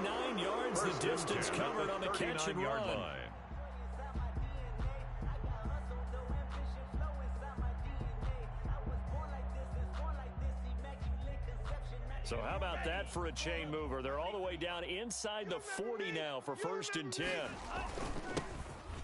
49 yards, the distance covered on the catch and run. Line. So how about that for a chain mover? They're all the way down inside the 40 now for 1st and 10.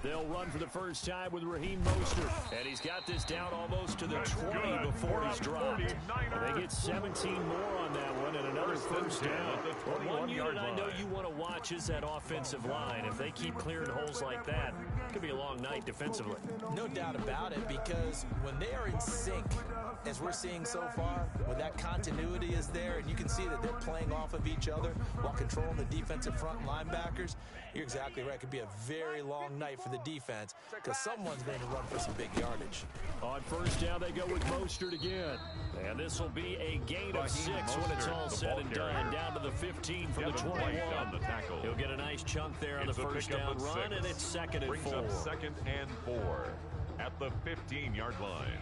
They'll run for the first time with Raheem Mostert. And he's got this down almost to the 20 before he's dropped. They get 17 more on that one and another first down. Well, one unit I know you want to watch is that offensive line. If they keep clearing holes like that, it could be a long night defensively. No doubt about it, because when they are in sync, as we're seeing so far, when that continuity is there and you can see that they're playing off of each other while controlling the defensive front linebackers, you're exactly right. It could be a very long night for the defense because someone's going to run for some big yardage. On first down, they go with Mostert again. And this will be a gain of 6 when it's all said and done. Down to the 15 from the 21. He'll get a nice chunk there on the first down run, and it's 2nd and 4. Brings up 2nd and 4 at the 15-yard line.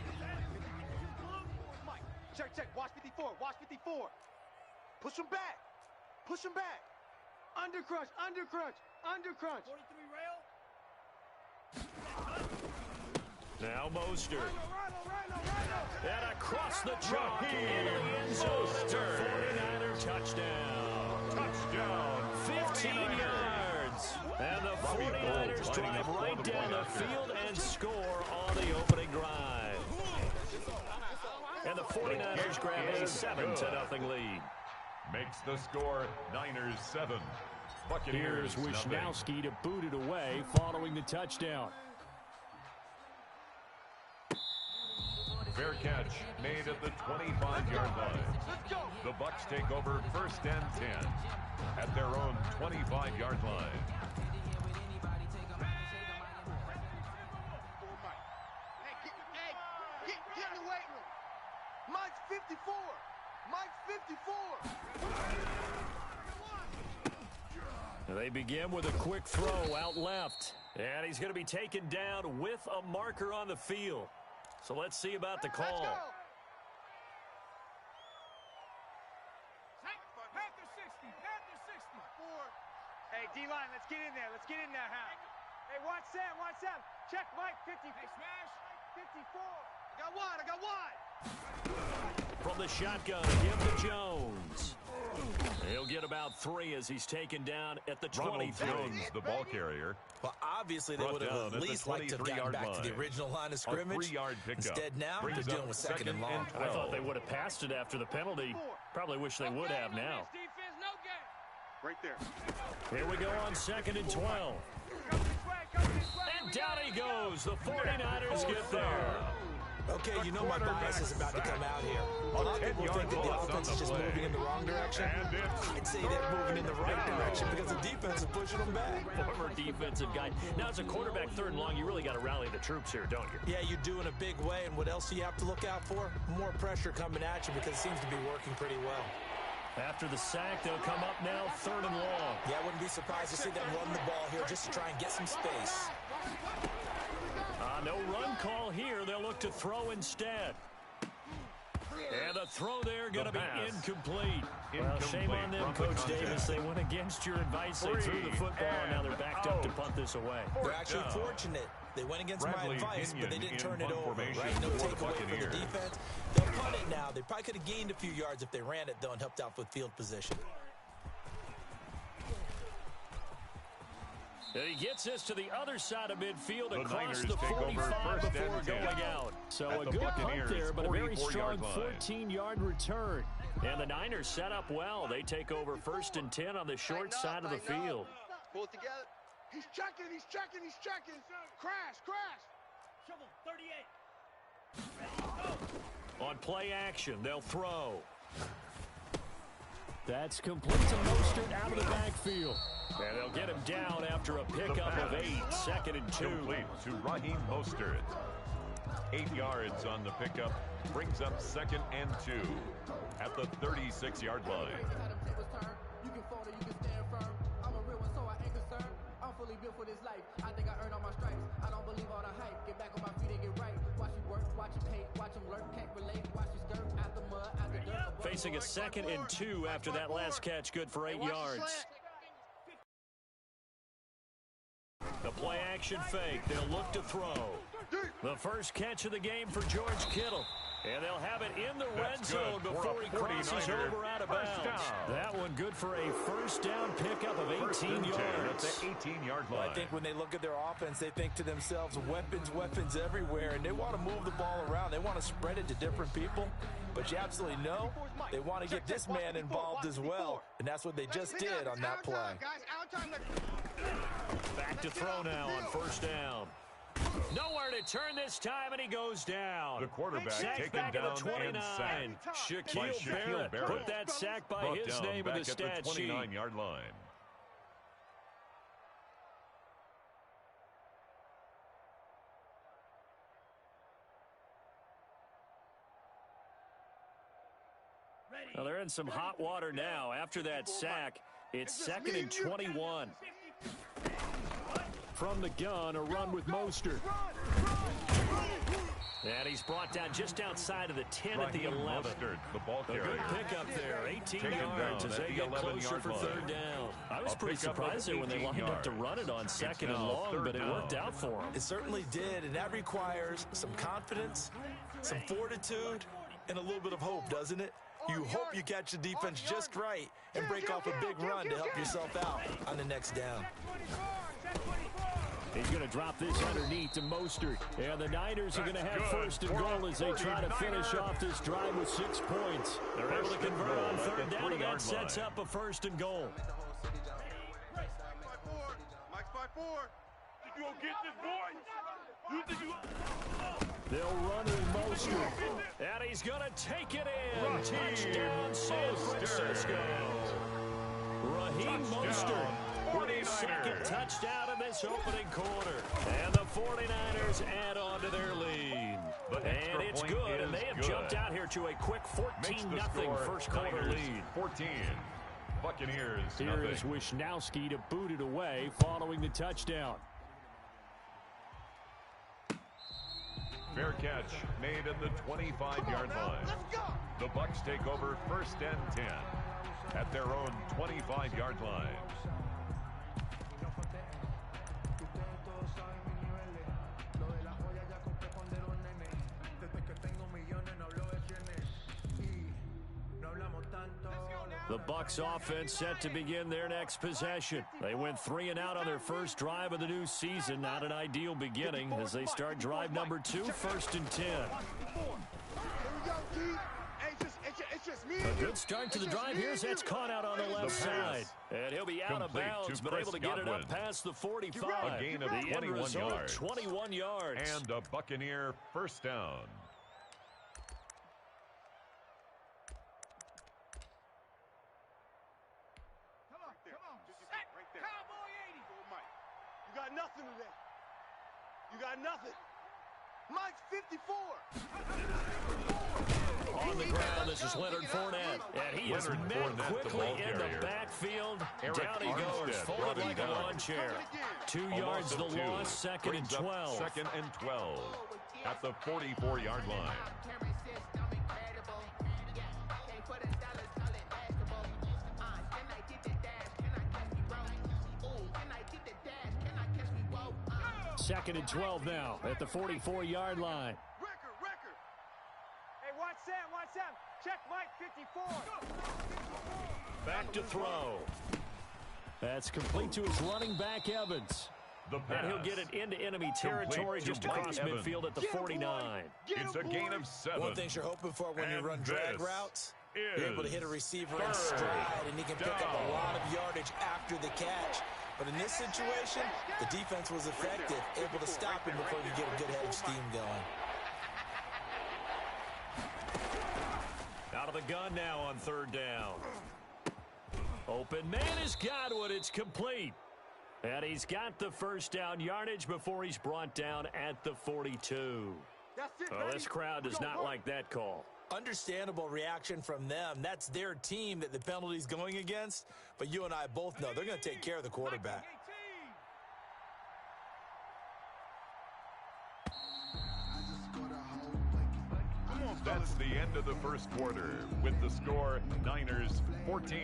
Check. Watch 54. Watch 54. Push him back. Push him back. Under crunch. 43 rail. Now Mostert. And across the chalk into the end zone. 49er touchdown. 15 yards. And the 49ers drive right down the field and score on the opening drive. And the 49ers grab a 7-0 lead. Makes the score Niners 7. Here's Wishnowski to boot it away following the touchdown. Fair catch made at the 25-yard line. The Bucs take over 1st and 10 at their own 25-yard line. Get in the weight room. Mike's 54. They begin with a quick throw out left. And he's going to be taken down with a marker on the field. So let's see about the call. Panther 60. Hey, D-line, let's get in there. Hal. Hey, watch Sam. Check Mike, 50. Hey, smash. 54. I got wide. From the shotgun, give to Jones. He'll get about 3 as he's taken down at the 23. Jones, the ball carrier. Well, obviously they would have at least liked to have gotten back to the original line of scrimmage. 3-yard pickup. Instead now, they're dealing with 2nd and long. I thought they would have passed it after the penalty. Probably wish they would have now. Right there. Here we go on 2nd and 12. And down he goes. The 49ers get there. Okay, you know my bias is about to come out here. A lot of people think that the offense is just moving in the wrong direction. I'd say they're moving in the right direction because the defense is pushing them back. Former defensive guy. Now, as a quarterback 3rd and long, you really got to rally the troops here, don't you? Yeah, you do in a big way. And what else do you have to look out for? More pressure coming at you because it seems to be working pretty well. After the sack, they'll come up now 3rd and long. Yeah, I wouldn't be surprised to see them run the ball here just to try and get some space. No run call here. They'll look to throw instead. And the throw there going to be incomplete. Well, shame on them, Coach Davis. They went against your advice. They threw the football, and now they're backed up to punt this away. They're actually fortunate. They went against my advice, but they didn't turn it over. Right? No takeaway for the defense. They'll punt it now. They probably could have gained a few yards if they ran it, though, and helped out with field position. And he gets this to the other side of midfield across the 45 before going out. So a good punt there, but a very strong 14-yard return. And the Niners set up well. They take over 1st and 10 on the short side of the field. Pull it together. He's checking. Crash. Trouble, 38. On play action, they'll throw. That's complete to Mostert out of the backfield. And they'll get him down after a pickup of 8, 2nd and 2. Complete to Raheem Mostert. 8 yards on the pickup. Brings up 2nd and 2 at the 36-yard line. You can fall or you can stand firm. I'm a real one, so I ain't concerned. I'm fully built for this life. I think I earned all my stripes. I don't believe all the hype. Get back on my feet and get right. Watch you work, watch you hate, watch them lurk, can't relate. Watch you skirt out the mud, out the dirt. Facing a 2nd and 2 after that last catch, good for 8 yards. The play-action fake. They'll look to throw. The first catch of the game for George Kittle. And they'll have it in the red zone before he crosses over out of bounds. That one good for a first down pickup of 18 yards. At the 18-yard line. Well, I think when they look at their offense, they think to themselves, weapons everywhere, and they want to move the ball around. They want to spread it to different people. But you absolutely know they want to get this man involved as well, and that's what they just did on that play. Back to throw now on first down. Nowhere to turn this time, and he goes down. The quarterback sacked taken back down at the 29. and sacked by Shaquille Barrett. Put that sack by brought his down name in back the at stat the sheet. 29-yard line. Well, they're in some hot water now. After that sack, it's 2nd and 21. From the gun, a run with Mostert. And he's brought down just outside of the 10 at the 11. Mostert, the ball A carrier. good pickup there, 18 Taken yards down as at they the get closer 11-yard for line. third down. I was A pretty pickup of surprised there when they 18 lined up to yards. run it on second and now long, third but it worked down. out for him. It certainly did, and that requires some confidence, some fortitude, and a little bit of hope, doesn't it? You hope you catch the defense just right and break off a big run to help yourself out on the next down. He's going to drop this underneath to Mostert. And the Niners are going to have first and goal as they try to finish off this drive with 6 points. They're able to convert on third down, and that sets up a first and goal. Mike's by 4. Did you go get this, boy? You think you... They'll run with Mostert. And he's going to take it in. Touchdown, San Francisco. Raheem Mostert with his second touchdown in this opening quarter. And the 49ers add on to their lead. And it's good, and they have jumped out here to a quick 14-0 first quarter lead. 14. Buccaneers, Here is nothing. Wisnowski to boot it away following the touchdown. Fair catch made at the 25-yard line. The Bucs take over first and 10 at their own 25-yard line. The Bucs offense set to begin their next possession. They went 3 and out on their first drive of the new season. Not an ideal beginning as they start drive number 2, 1st and 10. A good start to the drive here as that's caught out on the left side. And he'll be out of Complete bounds, to but able to get it up Godwin. past the 45. A gain of The end 21 result, yards. 21 yards. And a Buccaneer first down. You got nothing today. You got nothing. Mike's 54. On the ground, this is Leonard Fournette. And he is Leonard met Fournette, the quickly ball in the carrier. backfield. Eric Down he goes, Armstead folded brought him like a down. lawn chair. 2 A yards loss the of 2. loss, 2nd and Brings up 12. 2nd and 12 at the 44-yard line. Second and 12 now at the 44-yard line. Record. Hey, watch Sam. Check Mike 54. Back to throw. That's complete to his running back, Evans. The And pass. he'll get it into enemy territory to just Mike across Evans. midfield at the 49. It's a gain of 7. One thing you're hoping for when you And run drag this routes, you're able to hit a receiver in third stride, and he can pick up down. a lot of yardage after the catch. But in this situation, the defense was effective, able to stop him before he could get a good head of steam going. Out of the gun now on third down. Open man is Godwin. It's complete. And he's got the first down yardage before he's brought down at the 42. That's it, Well, baby. this crowd does not like that call. Understandable reaction from them. That's their team that the penalty's going against. But you and I both know they're going to take care of the quarterback. That's the end of the first quarter with the score Niners 14,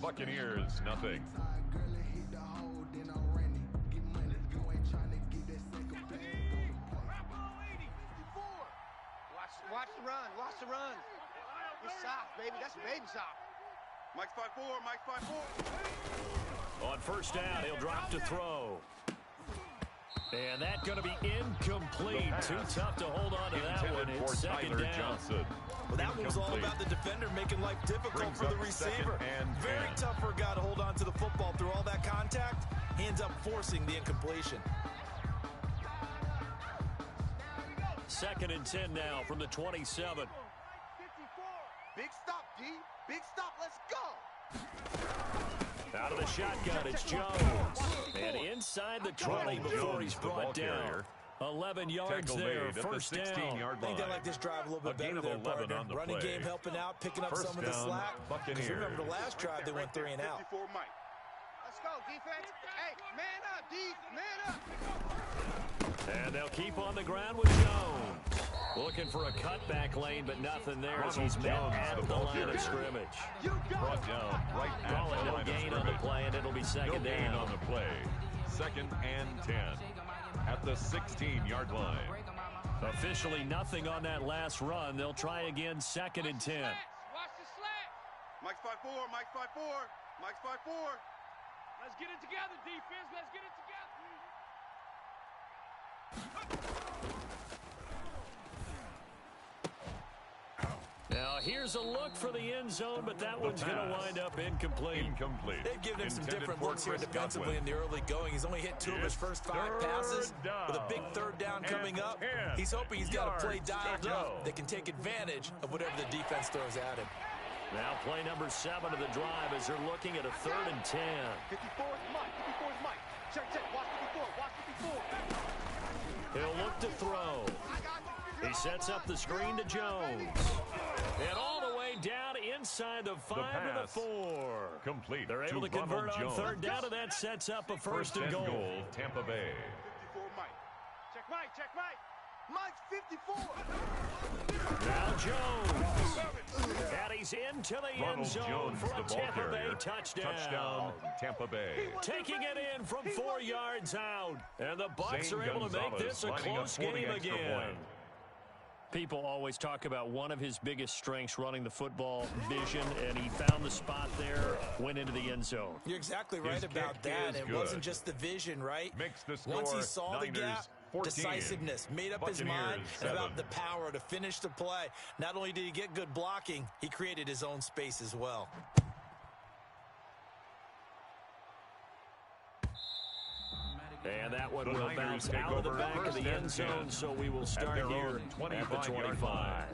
Buccaneers nothing. the run. It's soft, baby. That's baby soft. Mike's 5'4", Mike's 5'4". On first down, he'll drop to throw. And that's going to be incomplete. Too tough to hold on to that one. It's second down. Johnson. Well, that one's all about the defender making life difficult for the receiver. Very tough for a guy to hold on to the football through all that contact. He ends up forcing the incompletion. Second and 10 now from the 27. Big stop, D. Big stop. Let's go. Out of the shotgun, it's Jones. And inside the 20 before he's brought down. 11 yards there, first down. I think they like this drive a little bit better there, partner. Running game helping out, picking up some of the slack. Because remember, the last drive they went 3 and out. Let's go, defense. Hey, man up, D. Man up. And they'll keep on the ground with Jones. Looking for a cutback lane, but nothing there as he's met at the line of scrimmage. Brought down right at Call it the no line of gain on the scrimmage. play, and it'll be second No gain down. on the play. Second and 10 at the 16-yard line. Officially nothing on that last run. They'll try again, second and 10. Watch the slack. Mike's 5'4", Mike's 5'4", Mike's 5'4". Let's get it together, defense. Let's get it together. Now, here's a look for the end zone, but that one's going to wind up incomplete. Incomplete. They've given him some Intended different for looks here Chris defensively in Godwin. the early going. He's only hit 2 of his first 5 passes. With a big third down coming up, he's hoping he's got a play dialed up that can take advantage of whatever the defense throws at him. Now play number 7 of the drive as they're looking at a third and 10. 54 is Mike. 54 is Mike. Check. Watch 54. Watch 54. He'll look to throw. He sets up the screen to Jones. And all the way down inside the 5 to the 4. Complete. They're able to convert Ronald on Jones. third down, and that sets up a first and goal. Tampa Bay. 54 Mike. Check Mike. Check Mike. Mike's 54. Now Jones. And he's into the end Ronald zone Jones, for the a ball Tampa Bay carrier. touchdown. Tampa Bay. Taking it in from 4 yards out. And the Bucs Zane are able to make Gonzalez this a lining up close for the game extra again. point. People always talk about one of his biggest strengths running the football, vision, and he found the spot there, went into the end zone. You're exactly right His about kick that. is It good. wasn't just the vision, right? Makes the score Once he saw the Niners gap, 14. decisiveness, made up his mind, Buccaneers and about 7. the power to finish the play. Not only did he get good blocking, he created his own space as well. And that one The will Niners bounce take out of the over back of first the and end zone, 10 so we will at start their here own at the 25-yard 25. line.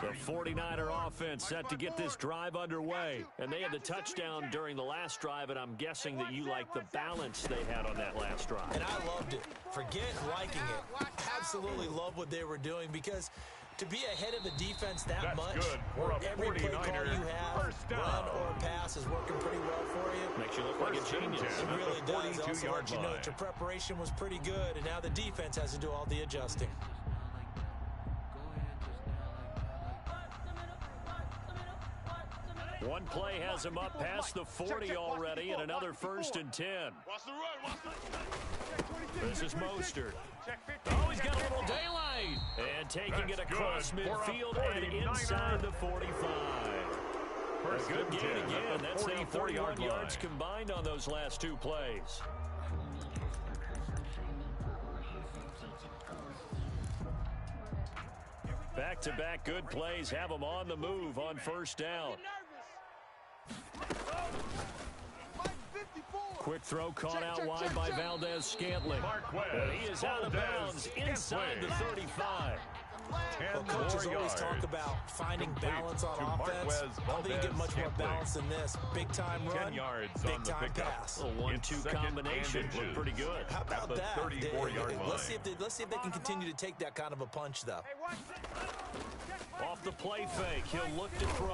The 49er offense set to get this drive underway. And they had the touchdown during the last drive, and I'm guessing that you like the balance they had on that last drive. And I loved it. Forget liking it. Absolutely love what they were doing because to be ahead of the defense that That's much, good for a every play call 49er you have, first down. run or pass is working pretty well for you. Makes you look like a First and genius. 10 It at really the does. Also 42-yard let you know line. that your preparation was pretty good, and now the defense has to do all the adjusting. One play has him up past the 40 already, and another first and 10. Watch the run. Watch the This is Mostert. Check 50. Oh, he's got a little daylight. And taking That's it across good for a midfield and 49er. inside the 45. First A good and gain 10 again. at the That's now 44-yard 31 yards line. combined on those last 2 plays. Back-to-back good plays have them on the move on first down. Mike 54. Quick throw caught out wide by Valdez-Scantling. Marquez. And he is out of bounds inside the 35. Well, coaches always talk about finding balance on offense. I don't think you get much more balance than this. Big-time 10 run, yards on the big-time pickup. pass. A 1-2 combination looked pretty good. How about At the that? 34-yard line. Let's see if they can continue to take that kind of a punch, though. Hey, watch it. Off the play fake, he'll look to throw.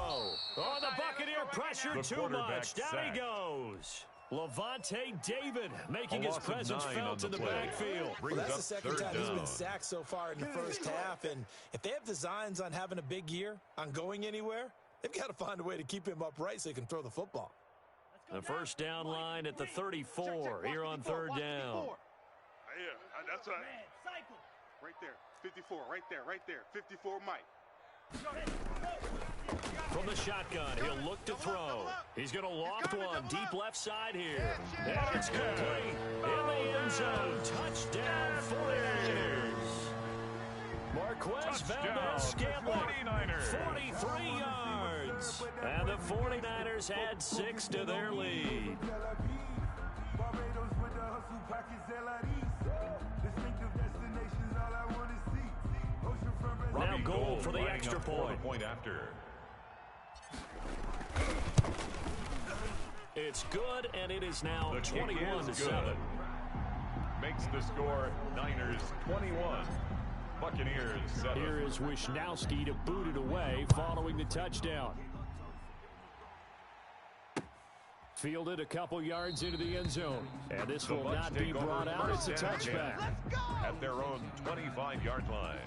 Oh, the Buccaneer pressure The too quarterback much. Down sacked. he goes. Levante David making A his loss of presence 9 felt on in the the play. backfield. Well, Brings that's up the second third time he's been down. sacked so far in the first half, and if they have designs on having a big year, on going anywhere, They've got to find a way to keep him upright so he can throw the football. The first down line at the 34 here on third down. Yeah, that's right. Right there, 54, right there, 54 Mike. From the shotgun, he'll look to throw. He's going to loft one deep left side here. And it's complete in the end zone. Touchdown 49ers. Marquez Valdez-Scantling, 43 yards. And the 49ers add 6 to their lead. Now goal for the extra point. After. It's good, and it is now The 21-7. Makes the score Niners 21. Buccaneers 7. Here is Wisnowski to boot it away following the touchdown. Fielded a couple yards into the end zone. And this will not be brought out. It's a touchback. At their own 25-yard line.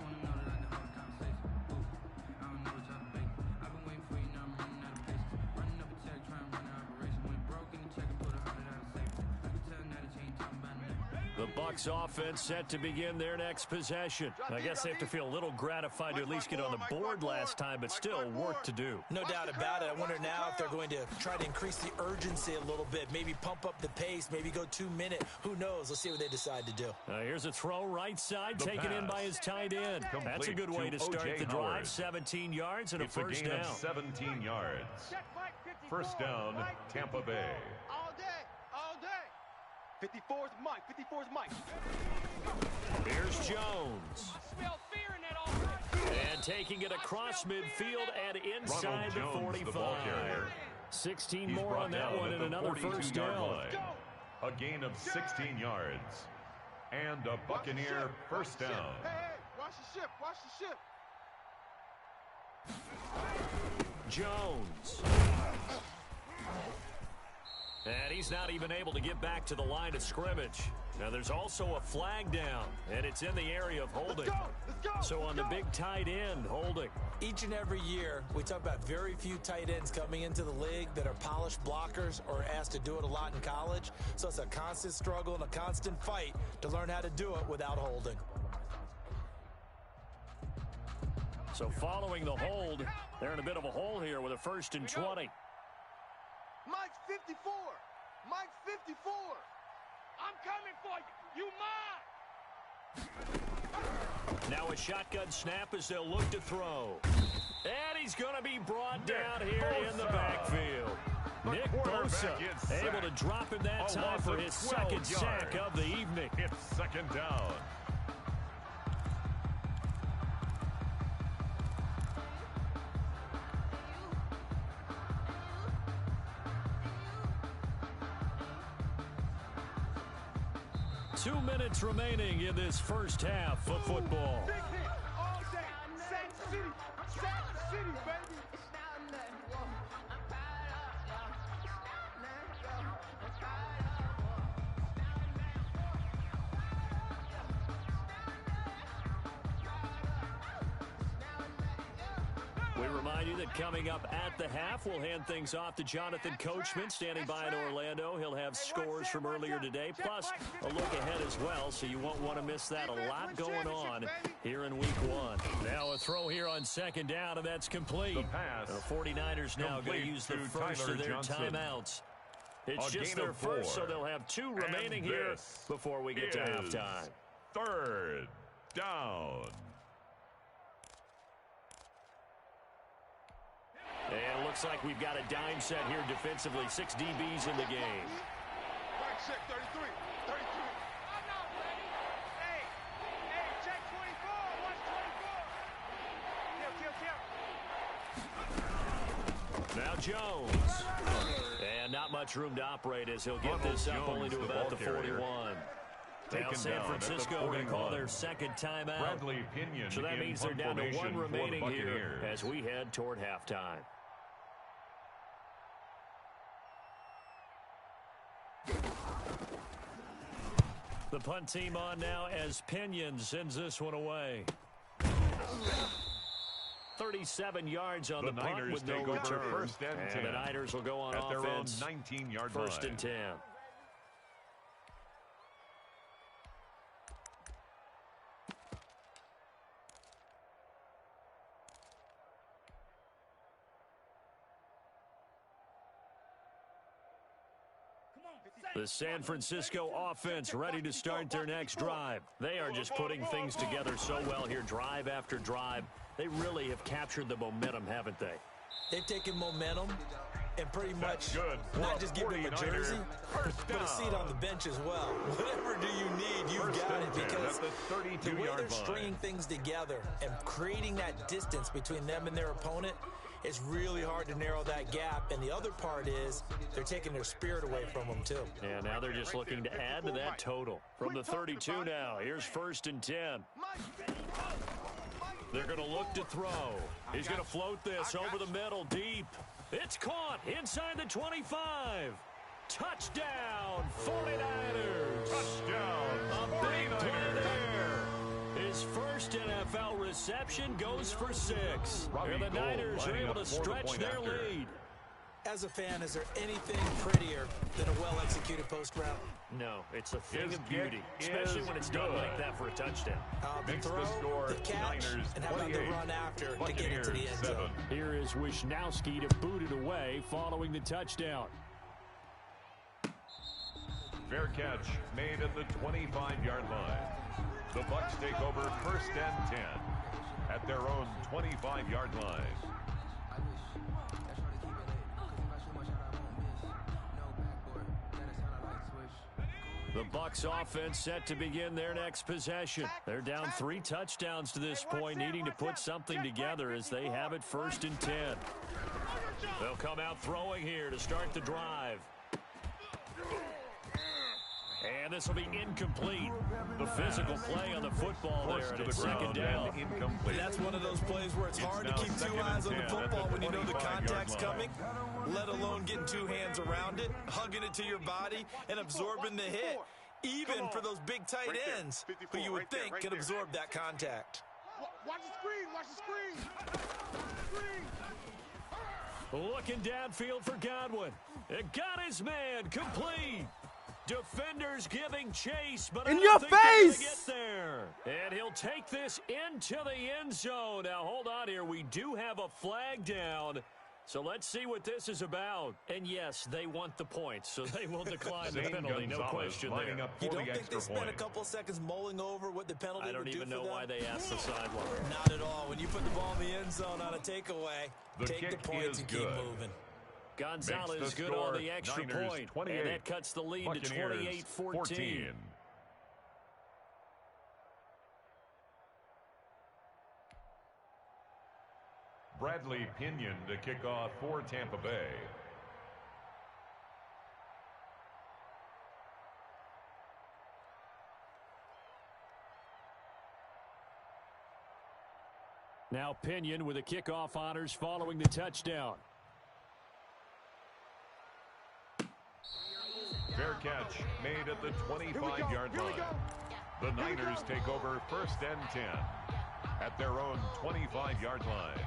The Bucs offense set to begin their next possession. I guess they have to feel a little gratified to at least get on the board last time, but still work to do. No doubt about it. I wonder now if they're going to try to increase the urgency a little bit, maybe pump up the pace, maybe go 2 minute. Who knows? Let's see what they decide to do. Here's a throw right side, taken in by his tight end. That's a good way to start the drive. 17 yards and a first down. It's a gain of 17 yards. First down, Tampa Bay. All day. 54's Mike. 54's Mike. Here's Jones. Smell fear in that offense. And taking it across midfield and inside the 45. 16 more on that one and another first down. A gain of 16 yards. And a Buccaneer first down. Hey, watch the ship. Jones. And he's not even able to get back to the line of scrimmage. Now there's also a flag down, and it's in the area of holding. Let's go, so on the big tight end, holding. Each and every year, we talk about very few tight ends coming into the league that are polished blockers or asked to do it a lot in college. So it's a constant struggle and a constant fight to learn how to do it without holding. So following the hold, they're in a bit of a hole here with a 1st and 20. Mike's 54. Mike's 54. I'm coming for you. You mine. Now a shotgun snap as they'll look to throw. And he's going to be brought down here in the backfield. Nick Bosa able to drop him that time for his second sack of the evening. It's second down. Two minutes remaining in this first half of football. Big hit all day. Sack City. Sack City, baby. We remind you that coming up at the half, we'll hand things off to Jonathan Coachman, standing by in Orlando. He'll have scores from earlier today, plus a look ahead as well, so you won't want to miss that. A lot going on here in week 1. Now a throw here on second down, and that's complete. The pass. The 49ers now going to use the first of their timeouts. It's just their first, so they'll have 2 remaining here before we get to halftime. Third down. And it looks like we've got a dime set here defensively. 6 DBs in the game. Right check 33. 33. I'm not ready. Hey, check 24. Watch 24. Kill. Now Jones. And not much room to operate as he'll get this up only to about the 41. Now San Francisco going to call their second timeout. Bradley Pinion. So that means they're down to 1 remaining here as we head toward halftime. The punt team on now as Pinion sends this one away. 13 37 yards on the punt Niners with no take over return. first and 10. The Niners will go on at offense. their own 19-yard First line. and 10. The San Francisco offense ready to start their next drive. They are just putting things together so well here, drive after drive. They really have captured the momentum, haven't they? They've taken momentum and pretty much not just give them a 49er jersey, first but a seat down. on the bench as well. Whatever do you need, you've First got and it, 10 because at the the way 32-yard they're line. stringing things together and creating that distance between them and their opponent, it's really hard to narrow that gap. And the other part is they're taking their spirit away from them, too. Yeah, now they're just looking to add to that total. From the 32 now, here's first and 10. They're going to look to throw. He's going to float this over the middle, deep. It's caught inside the 25. Touchdown, 49ers. Touchdown, A big play 49ers. there. His first NFL reception goes for 6. Robbie And the Gould Niners are lining able up to for the stretch point their after. lead. As a fan, is there anything prettier than a well-executed post route? No, it's a thing His of beauty, kick especially is when it's done good. like that for a touchdown. The Makes the throw, score the catch, Niners and how about the 28, run after to get into the Buccaneers end 7. zone? Here is Wisnowski to boot it away following the touchdown. Fair catch made at the 25-yard line. The Bucs take over first and 10 at their own 25-yard line. The Bucs offense set to begin their next possession. They're down 3 touchdowns to this point, needing to put something together as they have it first and 10. They'll come out throwing here to start the drive. And this will be incomplete. The physical play on the football Forced there, to and the it's second ground down. and incomplete. That's one of those plays where it's hard to now keep 2 second eyes and on the 10 at football the when you know the 25-yard contact's line. coming, let alone getting 2 hands around it, hugging it to your body, and absorbing the hit, even for those big tight Right there. ends 54, who you would right there, think right could there. absorb that contact. Watch the screen. Watch the screen. Looking downfield for Godwin. It got his man complete. Defenders giving chase, but In I your don't think they're gonna face! get there. And he'll take this into the end zone. Now, hold on here. We do have a flag down. So let's see what this is about. And yes, they want the points, so they will decline the Zane penalty. No Gonzalez question lining there. up for You don't the think they extra spent a point. couple of seconds mulling over what the penalty I don't would do even for know them? why they asked the sideline. Not at all. When you put the ball in the end zone on a takeaway, The take the kick points is and keep good. moving. Gonzalez Makes the good on score the extra Niners point. 28, And that cuts the lead to Buccaneers 28-14. 14. Bradley Pinion to kick off for Tampa Bay. Now Pinion with the kickoff honors following the touchdown. Fair catch made at the 25-yard line. The Niners take over first and 10 at their own 25-yard line.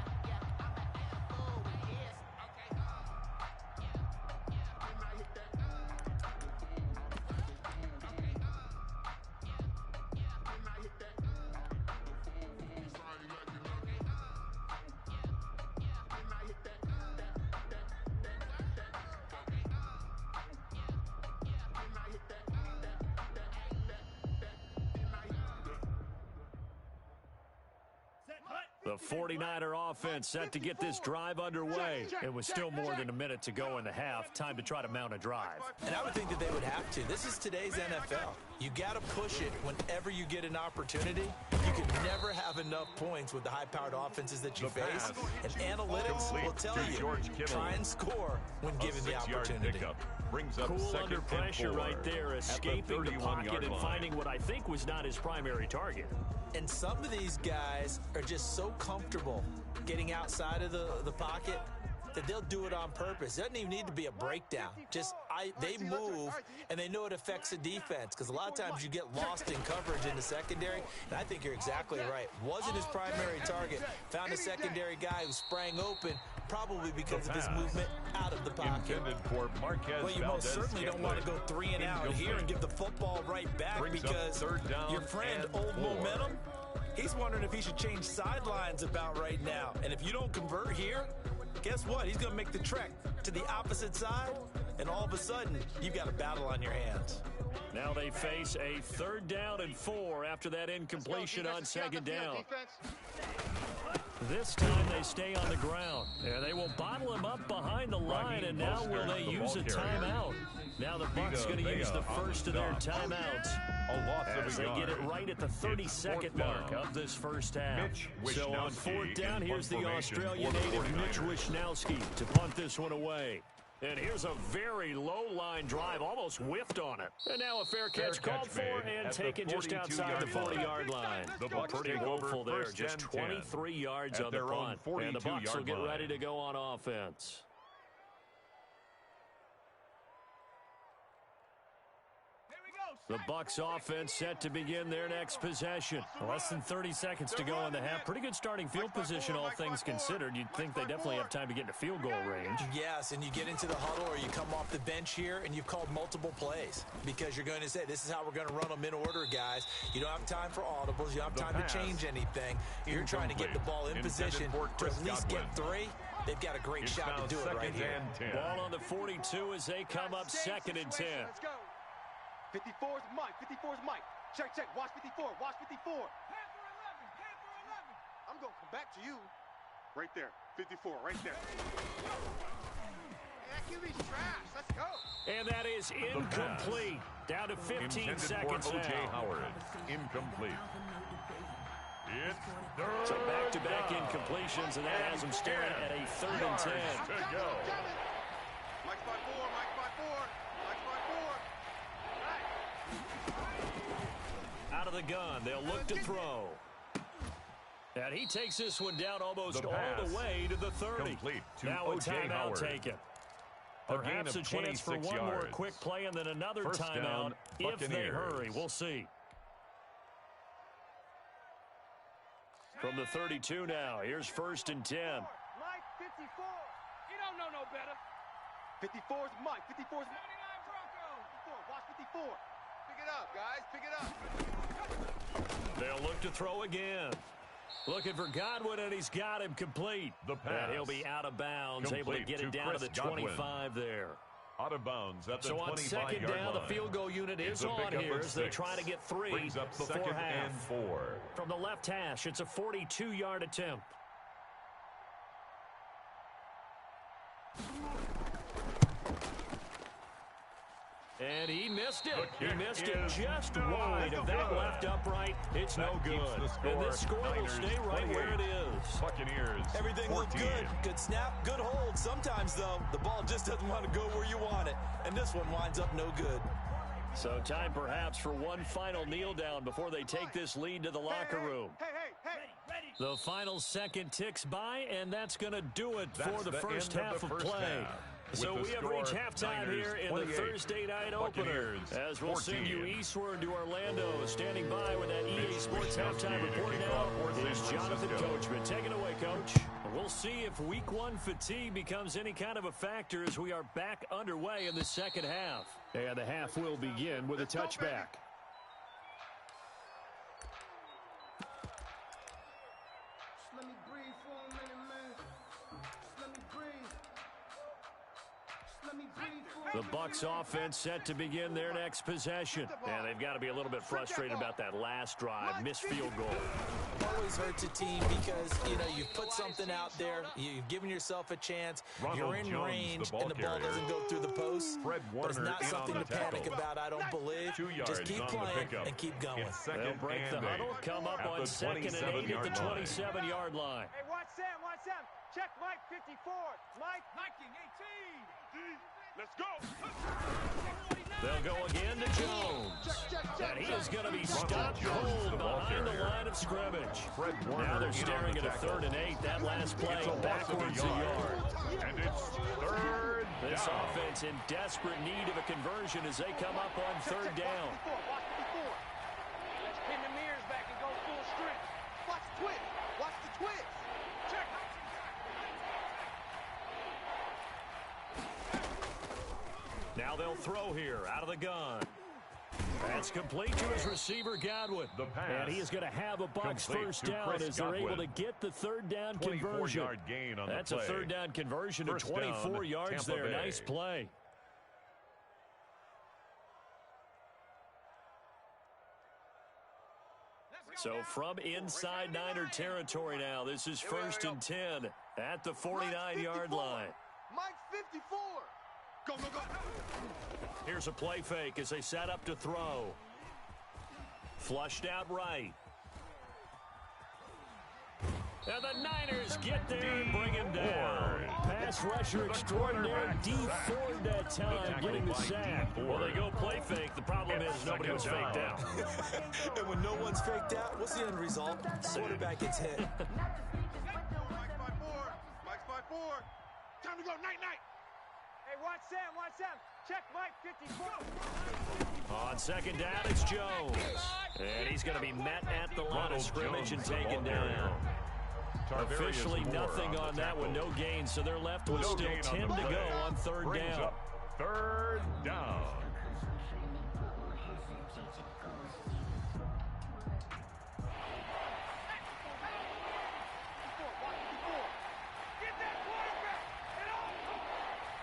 The 49er offense set to get this drive underway. It was still more than a minute to go in the half. Time to try to mount a drive. And I would think that they would have to. This is today's NFL. You got to push it whenever you get an opportunity. You can never have enough points with the high-powered offenses that you The face. pass And analytics complete will tell to you, George Kittle. try and score when A given the 6-yard opportunity. pickup brings up Cool second under and pressure 4 right there, at the escaping the 31-yard pocket and line. finding what I think was not his primary target. And some of these guys are just so comfortable getting outside of the pocket that they'll do it on purpose. It doesn't even need to be a breakdown. Just they move, and they know it affects the defense because a lot of times you get lost in coverage in the secondary, and I think you're exactly right. Wasn't his primary target. Found a secondary guy who sprang open, probably because of his movement out of the pocket. For Marquez well, you most certainly don't want to go 3 and out here and give the football right back because your friend, Old Momentum, he's wondering if he should change sidelines about right now. And if you don't convert here, guess what? He's going to make the trek to the opposite side, and all of a sudden, you've got a battle on your hands. Now they face a 3rd down and 4 after that incompletion on 2nd down. This time they stay on the ground, and they will bottle him up behind the line, and now will they use a timeout? Now the Bucs going to use the first of their timeouts as they get it right at the 32nd mark of this first half. So on 4th down, here's the Australian native Mitch Wishnowsky to punt this one away. And here's a very low-line drive, almost whiffed on it. And now a fair catch called for and taken just outside the 40-yard line. Pretty woeful there, just 23 yards on the punt. And the Bucs will get ready to go on offense. The Bucs offense set to begin their next possession. Less than 30 seconds to go in the half. Pretty good starting field position, all things considered. You'd think they definitely have time to get into field goal range. Yes, and you get into the huddle or you come off the bench here and you've called multiple plays because you're going to say, this is how we're going to run them in order, guys. You don't have time for audibles. You don't have time to change anything. You're trying to get the ball in position to at least get 3. They've got a great shot to do it right here. Ball on the 42 as they come up 2nd and 10. 54 is Mike. 54 is Mike. Check. Watch 54. Watch 54. I'm going to come back to you. Right there. 54. Right there. That QB's trash. Let's go. And that is incomplete. Down to 15 seconds for O.J. now. Howard. Incomplete. So back-to-back incompletions, and that has them staring at a 3rd and 10. To go. Mike's by 4. Mike's by 4. Mike's by 4. Out of the gun, they'll look to throw. And he takes this one down almost all the way to the 30. Now a timeout taken. Perhaps a chance for one more quick play and then another timeout if they hurry. We'll see. From the 32 now, here's 1st and 10. Mike, 54. You don't know no better. 54 is Mike. 54 is 99 Broncos. 54. Watch 54. Pick it up, guys. Pick it up. They'll look to throw again. Looking for Godwin, and he's got him complete. The pass. And he'll be out of bounds, able to get it down to the 25 there. Out of bounds at the 25-yard line. So on 2nd down, the field goal unit is on here as they try to get 3 before half. And 4. From the left hash, it's a 42-yard attempt. And he missed it. He missed it just wide of that left upright. It's no good. And this score will stay right where it is. Buccaneers. Everything 14. looked good. Good snap, good hold. Sometimes, though, the ball just doesn't want to go where you want it. And this one winds up no good. So time perhaps for one final kneel down before they take this lead to the locker room. Hey. The final second ticks by, and that's going to do it for the first half of play. So we have reached halftime here in the Thursday night opener. As we'll send you eastward to Orlando. Standing by with that EA Sports halftime report now is Jonathan Coachman. Take it away, Coach. We'll see if Week 1 fatigue becomes any kind of a factor as we are back underway in the second half. And the half will begin with a touchback. Let me breathe for a minute, man. Let me breathe. Let me breathe for a The Bucs offense set to begin their next possession. And they've got to be a little bit frustrated about that last drive. Missed field goal. Always hurts a team because, you've put something out there. You've given yourself a chance. You're in range, and the ball doesn't go through the post. But it's not something to panic about, I don't believe. Just keep playing and keep going. They'll break the huddle, come up on 2nd and 8 at the 27-yard line. Hey, watch Sam. Check Mike, 54. Mike. Viking, 18. Let's go. They'll go again to Jones. And he is going to be stopped cold behind the line of scrimmage. Now they're staring at a 3rd and 8. That last play backwards a yard. And it's 3rd down. This offense in desperate need of a conversion as they come up on 3rd down. Let's pin the mirrors back and go full strength. Watch the twist. Watch the twist. Check. Now they'll throw here out of the gun. That's complete to his receiver, Godwin. The pass. And he is going to have a Bucs Complete first to down Chris as they're Godwin. able to get the 3rd down 24 conversion. yard gain on That's the a play. 3rd down conversion to First 24 down, yards Tampa there. Bay. Nice play. So from inside Niner territory now, this is 1st and 10 at the 49-yard line. Mike 54. Go, go, go. Here's a play fake as they set up to throw. Flushed out right. And the Niners get there and bring him down. Pass rusher extraordinaire, D. Ford that time getting the sack. Well, they go play fake. The problem is nobody was faked out. And when no one's faked out, what's the end result? Quarterback gets hit. Mike's by 4. Mike's by 4. Time to go. Night-night. Hey, watch Sam, watch Sam. Check Mike 54. On 2nd down, it's Jones. And he's going to be met at the line of scrimmage and taken down. Officially nothing on that one, no gain, so they're left with still 10 to go on 3rd down. 3rd down.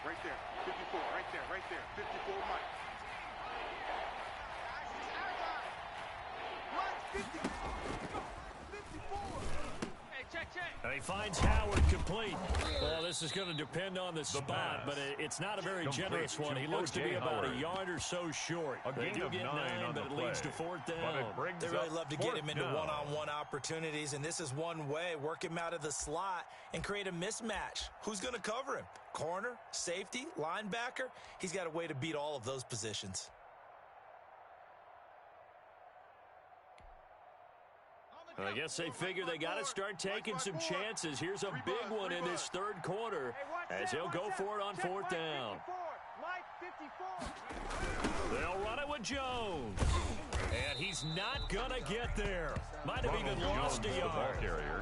Right there. 54. Right there. Right there. 54 Mike. Mike 54. 54. Hey, check. And he finds Howard complete. Well, this is going to depend on the spot, but it's not a very generous one. He looks to be about a yard or so short. They do get 9, but it leads to 4th down. They really love to get him into one-on-one opportunities, and this is one way. Work him out of the slot and create a mismatch. Who's going to cover him? Corner, safety, linebacker? He's got a way to beat all of those positions. I guess they figure they got to start taking some chances. Here's a big one in this 3rd quarter as he'll go for it on 4th down. Mike 54. They'll run it with Jones. And he's not going to get there. Might have even lost a yard.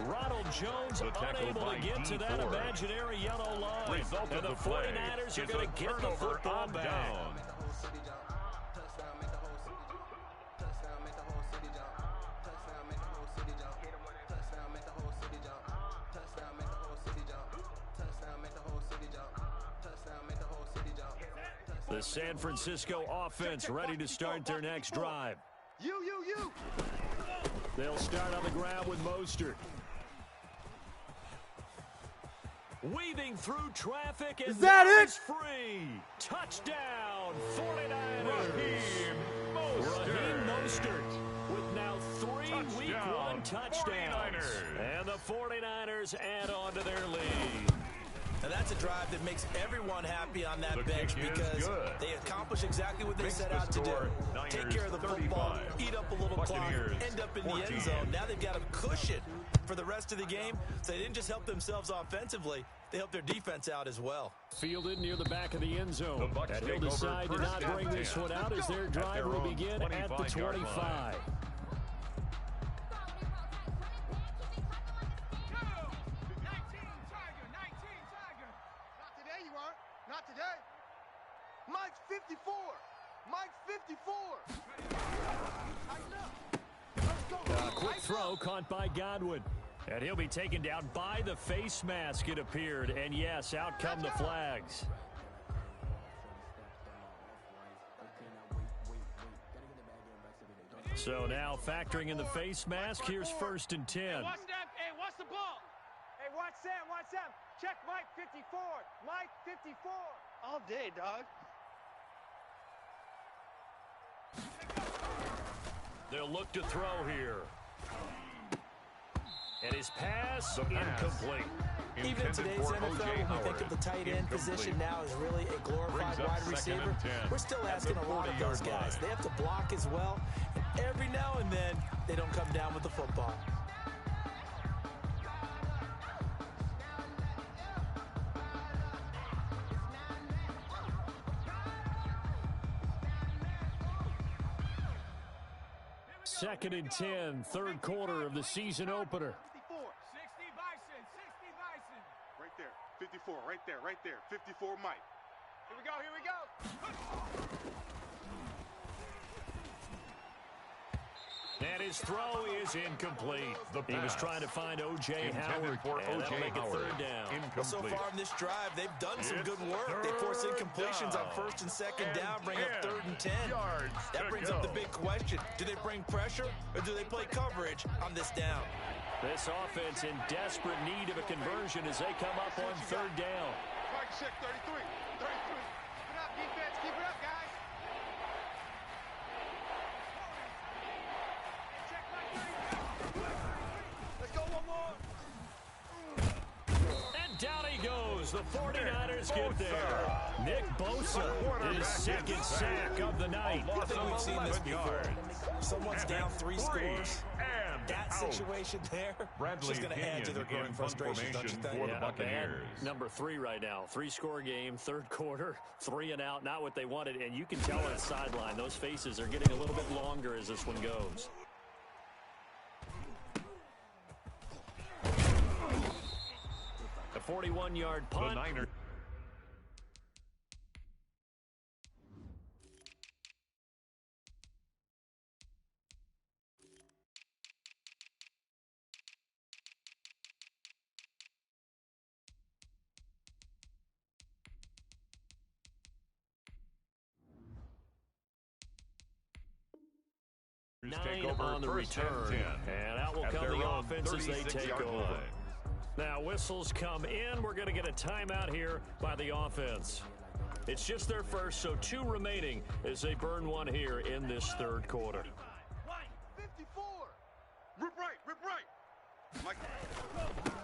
Ronald Jones unable to get to that imaginary yellow line. And the 49ers are going to get the football back. The San Francisco offense ready to start their next drive. You. They'll start on the ground with Mostert. Weaving through traffic, and it's free. Touchdown, 49ers. Raheem Mostert with now 3 Week 1 touchdowns. And the 49ers add on to their lead. And that's a drive that makes everyone happy on that bench because they accomplish exactly what they set out to do. Take care of the football, eat up a little clock, end up in the end zone. Now they've got a cushion for the rest of the game. So they didn't just help themselves offensively, they helped their defense out as well. Fielded near the back of the end zone. And he'll decide to not bring this one out as their drive will begin at the 25. Not today. Mike's 54. Mike's 54. A quick throw caught by Godwin. And he'll be taken down by the face mask, it appeared. And yes, out come the flags. So now factoring in the face mask, here's 1st and 10. Hey, watch that. Hey, watch the ball. Hey, watch Sam. Watch Sam. Check Mike 54. Mike 54. All day, dog. They'll look to throw here. And his pass incomplete. Even in today's NFL, when we think of the tight end position now as really a glorified wide receiver, we're still asking a lot of those guys. They have to block as well, and every now and then, they don't come down with the football. Second and 10, third quarter of the season opener. 60 Bison, 60 Bison. Right there, 54, right there, right there. 54 Mike. Here we go, here we go. And his throw is incomplete. He was trying to find O.J. Howard, and that'll make it third down. Well, so far in this drive, they've done some good work. They force incompletions on first and second down, bring up third and 10. That brings up the big question. Do they bring pressure, or do they play coverage on this down? This offense in desperate need of a conversion as they come up on third down. Mike, check 33, 33. Keep it up, defense, keep it up, guys. Let's go one more. And down he goes. The 49ers get there. Nick Bosa, his second sack of the night. I think we've seen this before. Someone's down 3 scores. That situation there is going to add to their growing frustration, don't you think? Number 3 right now. 3-score game, third quarter, 3 and out, not what they wanted. And you can tell on the sideline, those faces are getting a little bit longer as this one goes. The 41-yard punt. The Niners. Take over on the return, and out will come the offense as they take over. Now whistles come in. We're going to get a timeout here by the offense. It's just their first, so 2 remaining as they burn one here in this third quarter. 54. Rip right, rip right. Mike.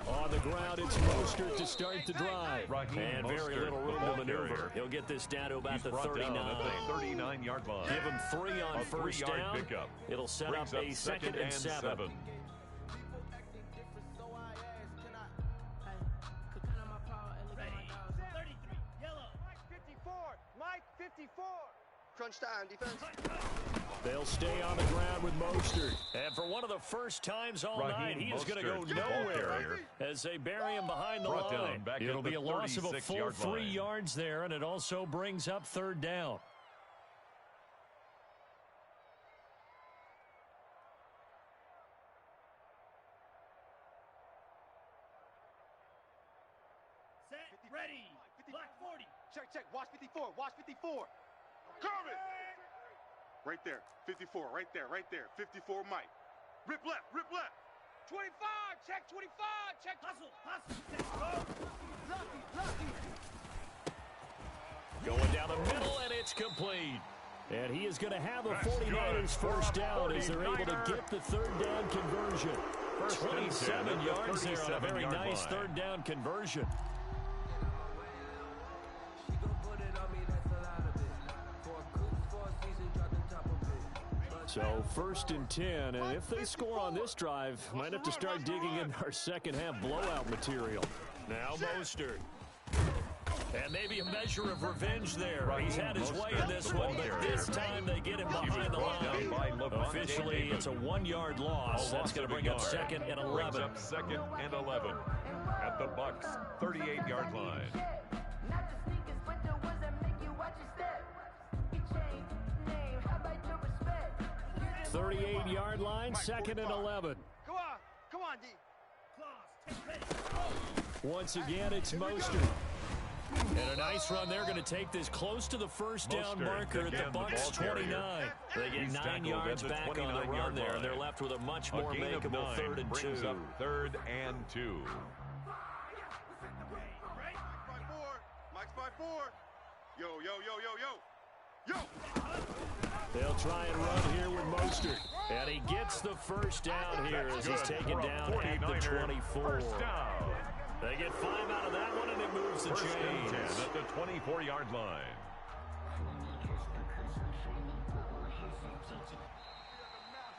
On the ground, it's Mostert to start the drive. And very little room to maneuver. He'll get this down to about the 39. 39-yard line. Give him 3 on first down. Pickup. It'll set up a second and 7. Mike, 54. Crunch time, defense. They'll stay on the ground with Mostert. And for one of the first times all night, he is going to go nowhere as they bury him behind the line. It'll be a loss of a full 3 yards there, and it also brings up third down. Set, ready. Black 40. Check. Watch 54. Watch 54. Coming. Right there. 54. Right there. 54 Mike. Rip left. 25. Check 25. Check. Hustle. Let's go. Lucky. Going down the middle, and it's complete. And he is going to have a 49ers first down as they're able to get the third down conversion. 27 yards there on a very nice third down conversion. So first and 10, and if they score on this drive, might have to start digging in our second half blowout material. Now Mostert. And maybe a measure of revenge there. He's had his way in this one, but this time they get him behind the line. Officially, it's a 1-yard loss. That's going to bring up second and 11. Second and 11 at the Bucs 38-yard line. 38-yard line, second and 11. Come on, D. Once again, it's Mostert. And a nice run. They're going to take this close to the first down marker at the Bucs 29. They get 9 yards back on the run there, and they're left with a much more makeable 3rd and 2. Third and 2. Mike's by 4. Yo. They'll try and run here with Mostert. And he gets the first down here as he's taken down at the 24. They get 5 out of that one, and it moves the chains. First and 10 at the 24-yard line.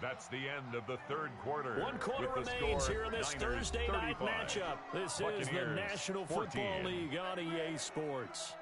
That's the end of the third quarter. 1 quarter remains here in this Thursday night matchup. This is the National Football League on EA Sports.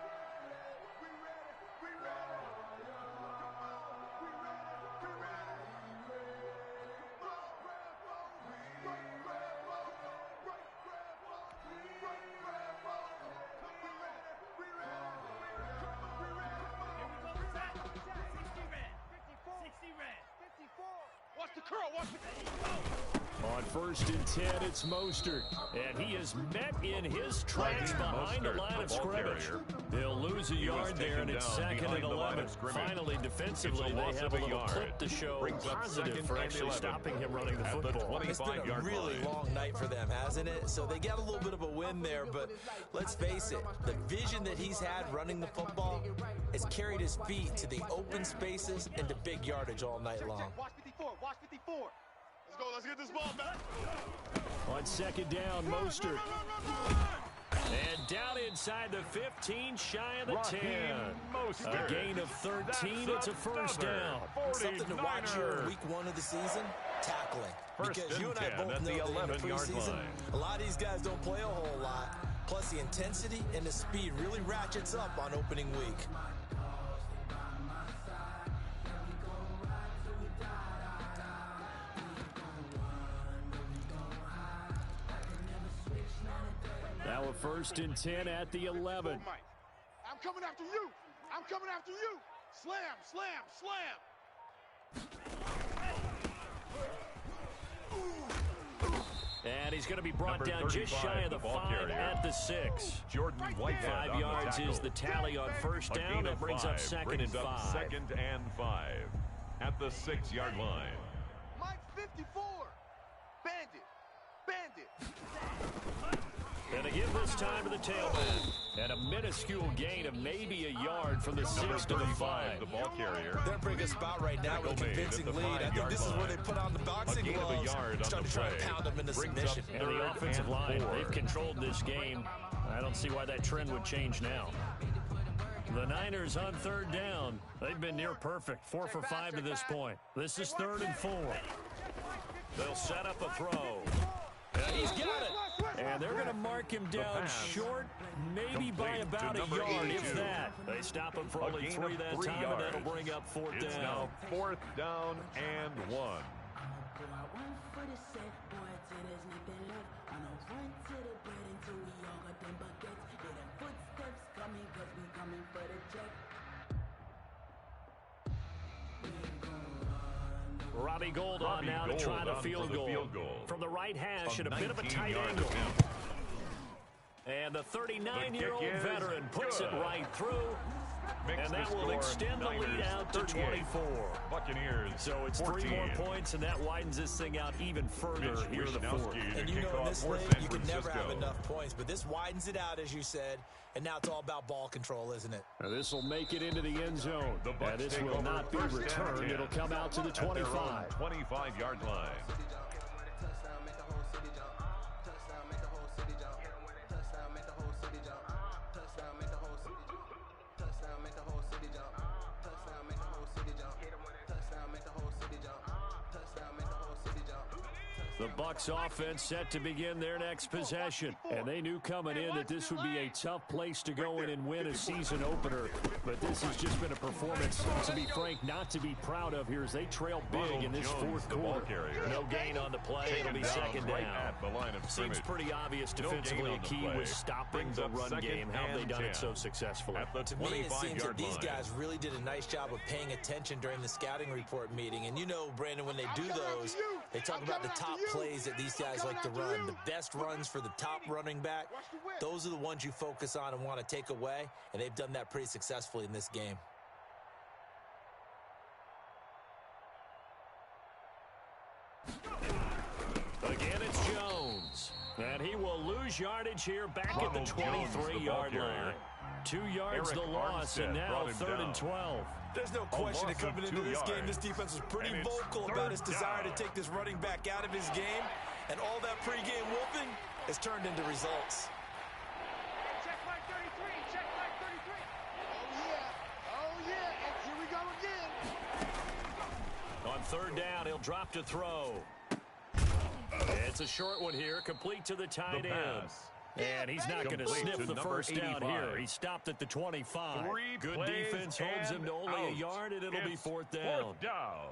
On 1st and 10, it's Mostert, and he is met in his tracks behind the line of scrimmage. They'll lose a yard there, and it's 2nd and 11. Finally, defensively, they have a little clip to show positive for actually stopping him running the football. It's been a really long night for them, hasn't it? So they got a little bit of a win there, but let's face it, the vision that he's had running the football has carried his feet to the open spaces and to big yardage all night long. Watch 54, watch 54. Let's go, let's get this ball back. On 2nd down, Mostert. And down inside the 15, shy of the 10. A gain of 13, it's a first down. Something to watch here in week 1 of the season, tackling. Because you and I both know that in the preseason, a lot of these guys don't play a whole lot. Plus the intensity and the speed really ratchets up on opening week. Now a 1st and 10 at the 11. I'm coming after you. I'm coming after you. Slam, slam, slam. And he's going to be brought down just shy of the 5 at the 6. Jordan Whitehead 5 yards is the tally on 1st down. That brings up 2nd and 5. 2nd and 5 at the 6-yard line. Mike 54. Bandit. And they give this time to the tailback. And a minuscule gain of maybe a yard from the 6 to the 5. The ball carrier. They're bringing a spot right now with a convincing lead. I think this is where they put on the boxing gloves. Start to try to pound them into submission. And the offensive line, they've controlled this game. I don't see why that trend would change now. The Niners on 3rd down. They've been near perfect. 4 for 5 to this point. This is 3rd and 4. They'll set up a throw. And he's got it. And they're going to mark him down short, maybe by about a yard, if that. They stop him for only 3 that time, and that'll bring up 4th down. It's now 4th down and 1. Robbie Gould on now to try the field goal. From the right hash at a bit of a tight angle. And the 39-year-old veteran puts it right through. And that will extend the lead out to 24. Buccaneers. So it's 3 more points, and that widens this thing out even further here in the 4th. And you know in this league, you can never have enough points, but this widens it out, as you said, and now it's all about ball control, isn't it? Now this will make it into the end zone. And this will not be returned. It'll come out to the 25. 25-yard line. The Bucs offense set to begin their next possession. And they knew coming in that this would be a tough place to go in and win a season opener. But this has just been a performance, to be frank, not to be proud of here as they trail big in this 4th quarter. No gain on the play. It'll be 2nd down. Seems pretty obvious defensively. A key was stopping the run game. How have they done it so successfully? To me, it seems that these guys really did a nice job of paying attention during the scouting report meeting. And you know, Brandon, when they do those, they talk about the top plays that these guys like to run. The best runs for the top running back, those are the ones you focus on and want to take away, and they've done that pretty successfully in this game. Again, it's Jones. And he will lose yardage here back at the 23-yard line. 2 yards the loss, and now 3rd and 12. There's no question that coming into this game, this defense was pretty vocal about its desire to take this running back out of his game. And all that pregame whooping has turned into results. Check flag 33. Check flag 33. Oh, yeah. And here we go again. On third down, he'll drop to throw. It's a short one here, complete to the tight end. And he's not going to sniff the first down here. He stopped at the 25. Good defense holds him to only a yard, and it'll be fourth down. Fourth down.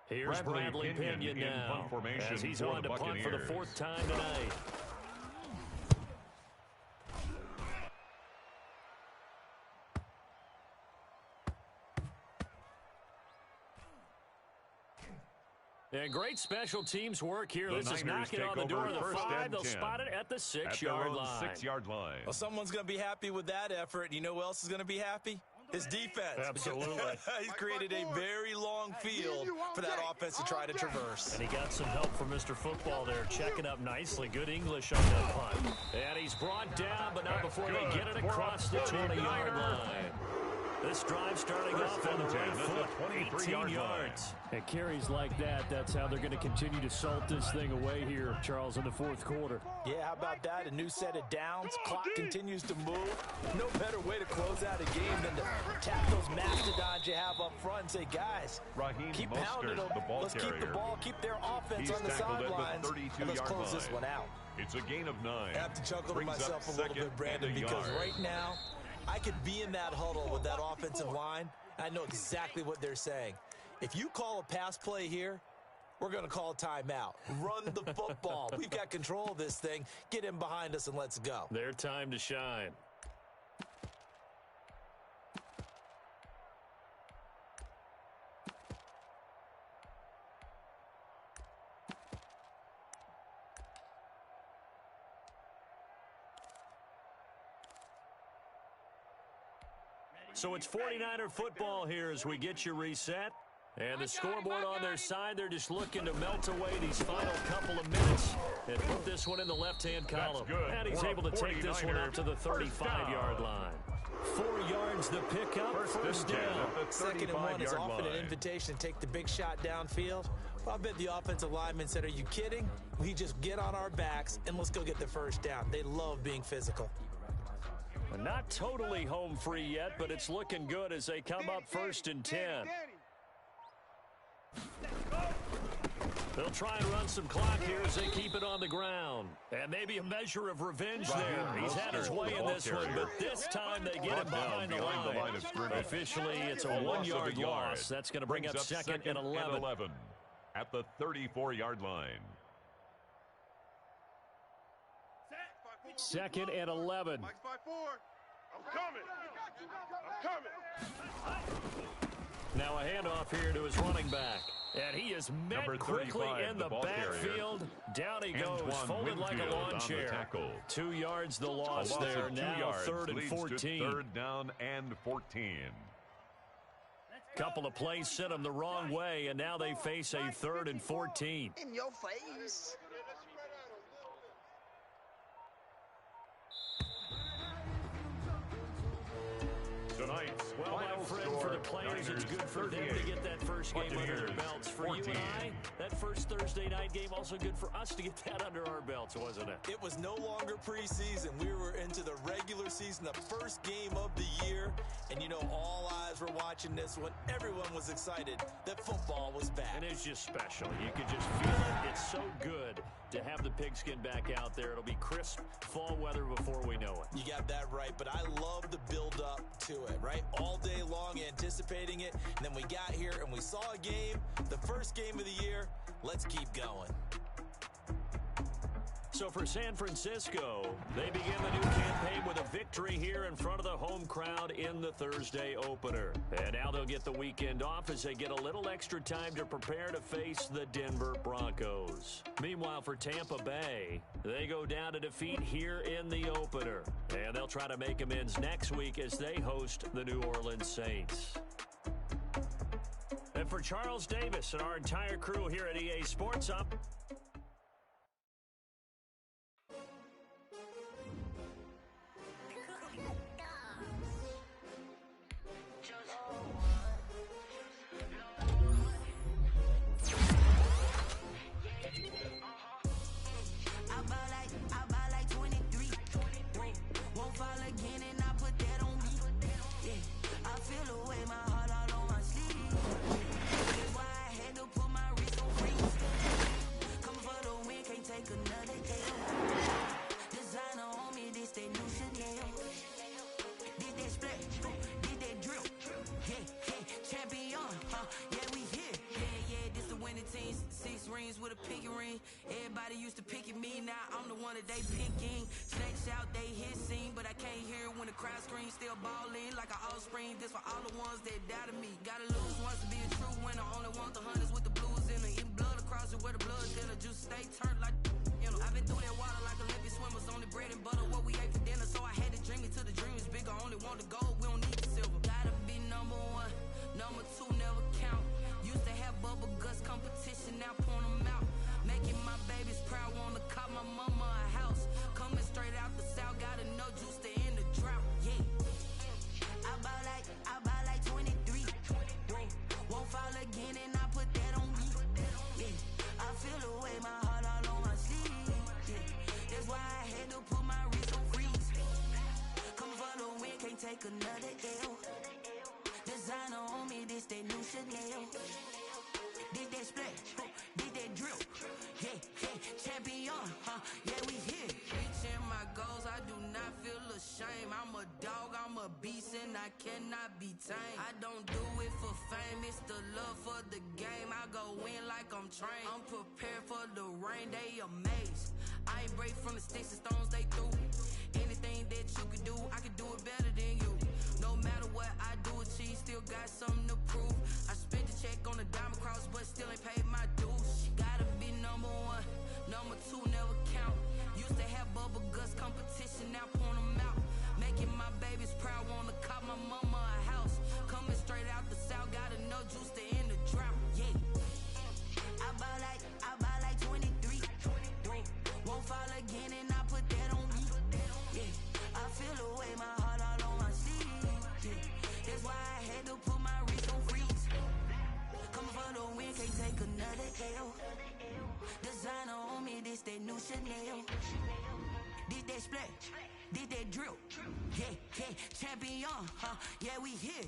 Here's Bradley Pinion now, as he's on to punt for the fourth time tonight. And great special teams work here. This is knocking on the door of the 5. They'll spot it at the 6-yard line. 6-yard line. Well, someone's going to be happy with that effort. You know who else is going to be happy? His defense. Absolutely. He's created a very long field for that offense to try to traverse. And he got some help from Mr. Football there, checking up nicely. Good English on that punt. And he's brought down, but not before they get it across the 20-yard line. This drive starting off on the right foot, 18 yards. And carries like that, that's how they're going to continue to salt this thing away here, Charles, in the fourth quarter. Yeah, how about that? A new set of downs. Clock continues to move. No better way to close out a game than to tap those mastodons you have up front and say, guys, keep pounding them. Let's keep the ball, keep their offense on the sidelines, and let's close this one out. It's a gain of 9. I have to chuckle to myself a little bit, Brandon, because right now, I could be in that huddle with that offensive line. I know exactly what they're saying. If you call a pass play here, we're going to call a timeout. Run the football. We've got control of this thing. Get in behind us and let's go. Their time to shine. So it's 49er football here as we get you reset. And the scoreboard on their side, they're just looking to melt away these final couple of minutes and put this one in the left-hand column. And he's able to take this one up to the 35-yard line. 4 yards the pickup, first down. Second and 1 is often an invitation to take the big shot downfield. Well, I bet the offensive lineman said, are you kidding? We just get on our backs and let's go get the first down. They love being physical. Not totally home free yet, but it's looking good as they come up first and 10. They'll try and run some clock here as they keep it on the ground. And maybe a measure of revenge there. He's had his way in this one, but this time they get him behind the line. Officially, it's a 1-yard loss. That's going to bring up second and 11. At the 34-yard line. Second and 11. Mike's 5-4. I'm coming. Now a handoff here to his running back. And he is met quickly in the backfield. Down he goes, folded like a lawn chair. 2 yards the loss there. Now third and 14. Third down and 14. Couple of plays sent them the wrong way, and now they face a third and 14. In your face. Tonight's well, my friend, for the players, it's good for them to get that first game under their belts. For 14. You and I, that first Thursday night game, also good for us to get that under our belts, wasn't it? It was no longer preseason. We were into the regular season, the first game of the year. And, you know, all eyes were watching this one. Everyone was excited that football was back. And it's just special. You could just feel it. It's so good to have the pigskin back out there. It'll be crisp fall weather before we know it. You got that right, but I love the build-up to it, right? All day long anticipating it, and then we got here and we saw a game, the first game of the year. Let's keep going. So for San Francisco, they begin the new campaign with a victory here in front of the home crowd in the Thursday opener. And now they'll get the weekend off as they get a little extra time to prepare to face the Denver Broncos. Meanwhile, for Tampa Bay, they go down to defeat here in the opener. And they'll try to make amends next week as they host the New Orleans Saints. And for Charles Davis and our entire crew here at EA Sports, wanted, they picking. Snakes out, they hissing, but I can't hear when the crowd screams. Still balling like an offspring. This for all the ones that doubted me. Gotta lose once to be a true winner. Only want the hunters with the blues in it. Eating blood across it where the blood's in it. Juice stay turned like, you know. I've been through that water like Olympic swimmers. Only bread and butter, what we ate for dinner. So I had to dream it till the dream is bigger. Only want the gold, we don't need the silver. Gotta be number one, number two never count. Used to have bubble guts competition, now point them out. Making my babies proud, wanna cop my mama a house. Coming straight out the south, gotta know juice to end the drought. Yeah, I buy like 23. Won't fall again, and I put that on me. Yeah, I feel the way, my heart all on my sleeve. Yeah, that's why I had to put my wrist on freeze. Come for the win, can't take another L. Designer on me, this that new Chanel. Did that splash, did that drill. Yeah, champion, yeah, we here. Reaching my goals, I do not feel ashamed. I'm a dog, I'm a beast, and I cannot be tamed. I don't do it for fame, it's the love for the game. I go in like I'm trained. I'm prepared for the rain, they amazed. I ain't break from the sticks and stones they threw. Anything that you can do, I can do it better than you. No matter what I do, achieve, still got something to prove. I spent the check on the diamond cross, but still ain't paid my dues. Gotta be number one, number two never count. Used to have bubble guts competition, now point them out. Making my babies proud, wanna cop my mama a house. Coming straight out the south, gotta know juice to end the drought. Yeah, I buy like 23. Won't fall again, and I put that on me. Yeah, I feel the way, my heart all on my sleeve. Yeah, that's why I had to put my wrist on freeze. Coming for the win, can't take another L. Designer on me, this that new Chanel. Did that splash, did that drill. Yeah, champion, yeah, we here.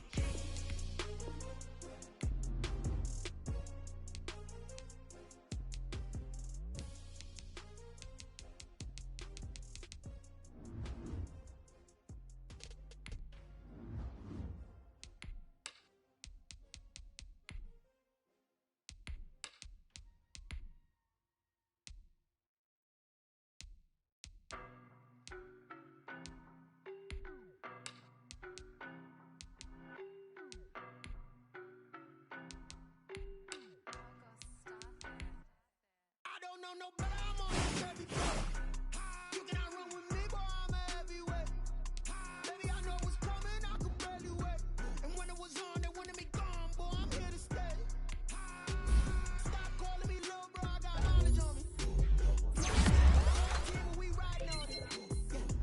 No better, I'm on that baby. You cannot run with me, boy, I'm a heavyweight. Baby, I know what's coming, I could barely wait. And when it was on, they wanted me gone, boy, I'm here to stay. Stop calling me little bro, I got knowledge on me. Team, we riding on it.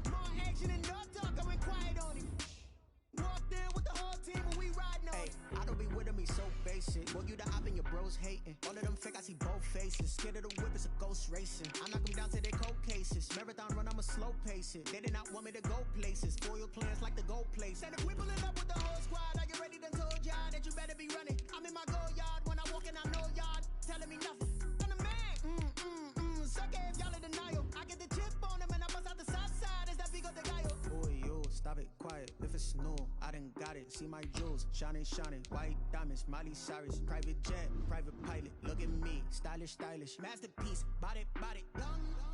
More action and no talk, I went quiet on him. Walked in with the whole team, and we riding on it. I don't be with them, he's so basic. Boy, you the op and your bros hating. All of them fake, I see both faces. Scared of the whip, it's a ghost racing. I knock them down to their cold cases. Marathon run, I'ma slow pace it. They did not want me to go places. Foil plans like the gold place. And if we pulling up with the whole squad, are you ready? Done told y'all that you better be running. I'm in my go yard, when I walk in, I know y'all telling me nothing. I'm the man, suck it if y'all in denial. I get the chip on them and I bust out the south side. Is that big of the guy? Boy, yo, stop it, quiet. If it's new, I done got it. See my jewels, shining, white diamonds, Miley Cyrus, private jet, private pilot. Look at me, stylish, masterpiece, body, young.